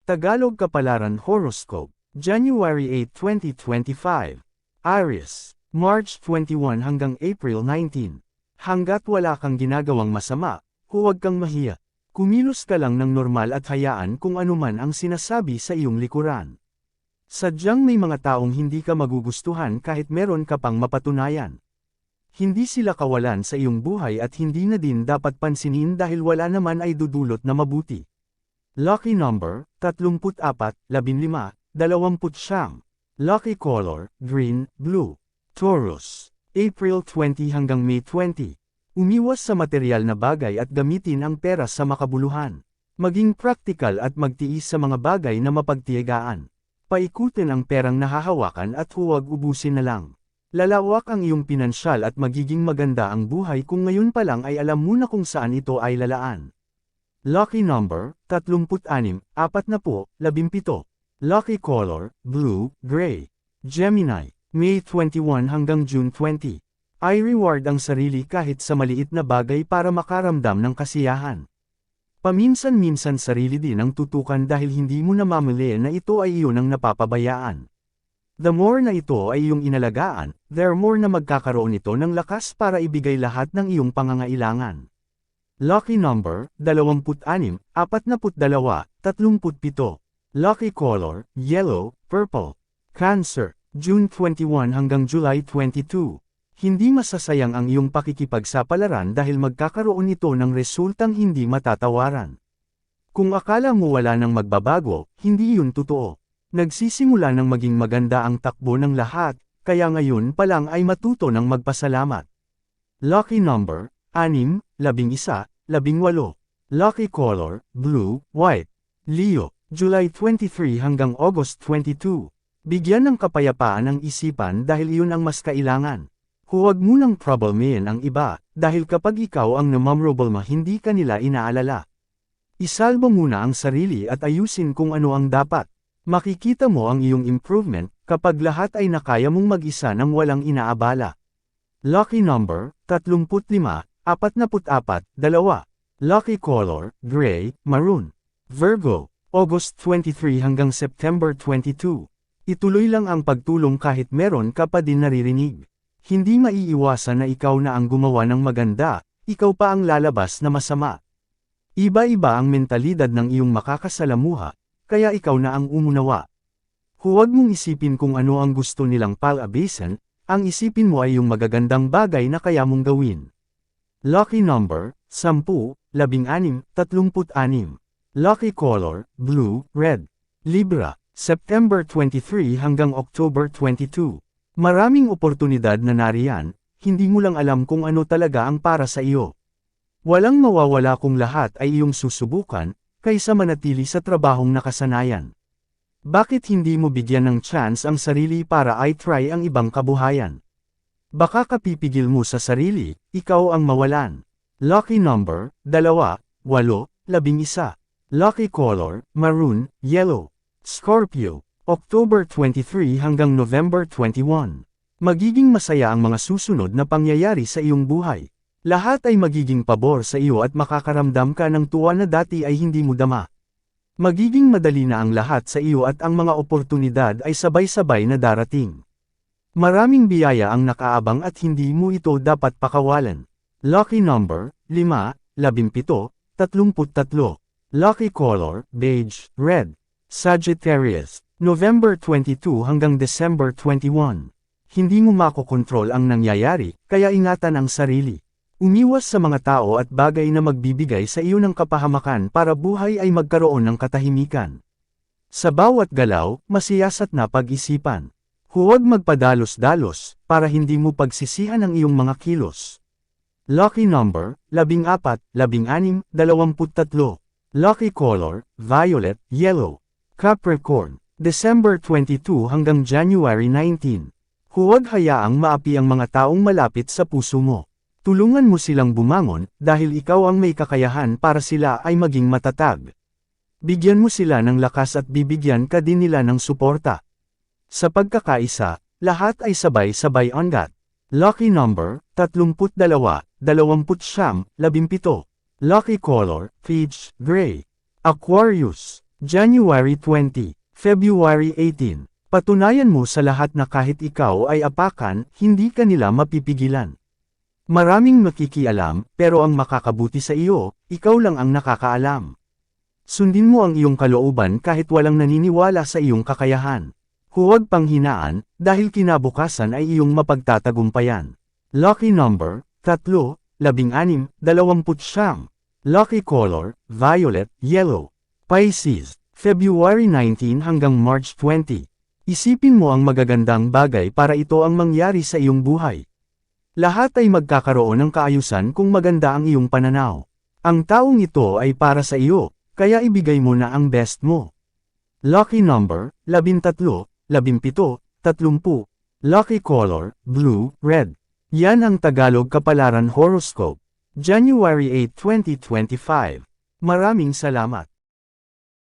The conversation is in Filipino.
Tagalog Kapalaran Horoscope, January 8, 2025. Aries, March 21 hanggang April 19. Hanggat wala kang ginagawang masama, huwag kang mahiya. Kumilos ka lang ng normal at hayaan kung anuman ang sinasabi sa iyong likuran. Sadyang may mga taong hindi ka magugustuhan kahit meron ka pang mapatunayan. Hindi sila kawalan sa iyong buhay at hindi na din dapat pansinin dahil wala naman ay dudulot na mabuti. Lucky number, 34, 15, 29. Lucky color, green, blue. Taurus, April 20 hanggang May 20. Umiwas sa material na bagay at gamitin ang pera sa makabuluhan. Maging practical at magtiis sa mga bagay na mapagtiyagaan. Paikutin ang perang nahahawakan at huwag ubusin na lang. Lalawak ang iyong pinansyal at magiging maganda ang buhay kung ngayon pa lang ay alam mo na kung saan ito ay lalaan. Lucky number, 36, 40, 17. Lucky color, blue, gray. Gemini, May 21 hanggang June 20. I-reward ang sarili kahit sa maliit na bagay para makaramdam ng kasiyahan. Paminsan-minsan sarili din ang tutukan dahil hindi mo namamali na ito ay iyon ang napapabayaan. The more na ito ay iyong inalagaan, the more na magkakaroon ito ng lakas para ibigay lahat ng iyong pangangailangan. Lucky number, 26, 42, 37. Lucky color, yellow, purple. Cancer, June 21 hanggang July 22. Hindi masasayang ang iyong pakikipagsapalaran dahil magkakaroon ito ng resultang hindi matatawaran. Kung akala mo wala nang magbabago, hindi yun totoo. Nagsisimula ng maging maganda ang takbo ng lahat, kaya ngayon pa lang ay matuto ng magpasalamat. Lucky number, 6, 11, 18. Lucky color, blue, white. Leo, July 23 hanggang August 22. Bigyan ng kapayapaan ang isipan dahil iyon ang mas kailangan. Huwag munang problemahin ang iba, dahil kapag ikaw ang namamroblema hindi ka nila inaalala. Isalba muna ang sarili at ayusin kung ano ang dapat. Makikita mo ang iyong improvement kapag lahat ay nakaya mong mag-isa nang walang inaabala. Lucky number, 35, 44, 2. Lucky color, gray, maroon. Virgo, August 23 hanggang September 22. Ituloy lang ang pagtulong kahit meron ka pa din naririnig. Hindi maiiwasan na ikaw na ang gumawa ng maganda, ikaw pa ang lalabas na masama. Iba-iba ang mentalidad ng iyong makakasalamuha, kaya ikaw na ang umunawa. Huwag mong isipin kung ano ang gusto nilang palabasan, ang isipin mo ay yung magagandang bagay na kaya mong gawin. Lucky number, 10, 16, 36. Lucky color, blue, red. Libra, September 23 hanggang October 22. Maraming oportunidad na nariyan, hindi mo lang alam kung ano talaga ang para sa iyo. Walang mawawala kung lahat ay iyong susubukan, kaysa manatili sa trabahong nakasanayan. Bakit hindi mo bigyan ng chance ang sarili para i-try ang ibang kabuhayan? Baka kapipigil mo sa sarili, ikaw ang mawalan. Lucky number, 2, 8, 11. Lucky color, maroon, yellow. Scorpio, October 23 hanggang November 21. Magiging masaya ang mga susunod na pangyayari sa iyong buhay. Lahat ay magiging pabor sa iyo at makakaramdam ka ng tuwa na dati ay hindi mo dama. Magiging madali na ang lahat sa iyo at ang mga oportunidad ay sabay-sabay na darating. Maraming biyaya ang nakaabang at hindi mo ito dapat pakawalan. Lucky number, 5, 17, 33. Lucky color, beige, red. Sagittarius, November 22 hanggang December 21. Hindi mo makokontrol ang nangyayari, kaya ingatan ang sarili. Umiwas sa mga tao at bagay na magbibigay sa iyo ng kapahamakan para buhay ay magkaroon ng katahimikan. Sa bawat galaw, masiyasat na pag-isipan. Huwag magpadalos-dalos, para hindi mo pagsisihan ang iyong mga kilos. Lucky number, 14, 16, 23. Lucky color, violet, yellow. Capricorn, December 22 hanggang January 19. Huwag hayaang maapi ang mga taong malapit sa puso mo. Tulungan mo silang bumangon, dahil ikaw ang may kakayahan para sila ay maging matatag. Bigyan mo sila ng lakas at bibigyan ka din nila ng suporta. Sa pagkakaisa, lahat ay sabay-sabay ongat. Lucky number, 32, 29, 17. Lucky color, peach, gray. Aquarius, January 20, February 18. Patunayan mo sa lahat na kahit ikaw ay apakan, hindi ka nila mapipigilan. Maraming makikialam, pero ang makakabuti sa iyo, ikaw lang ang nakakaalam. Sundin mo ang iyong kalooban kahit walang naniniwala sa iyong kakayahan. Huwag panghinaan, dahil kinabukasan ay iyong mapagtatagumpayan. Lucky number, 3, 16, 29. Lucky color, violet, yellow. Pisces, February 19 hanggang March 20. Isipin mo ang magagandang bagay para ito ang mangyari sa iyong buhay. Lahat ay magkakaroon ng kaayusan kung maganda ang iyong pananaw. Ang taong ito ay para sa iyo, kaya ibigay mo na ang best mo. Lucky number, 13, 17, 30. Lucky color, blue, red. Yan ang Tagalog Kapalaran Horoscope. January 8, 2025. Maraming salamat.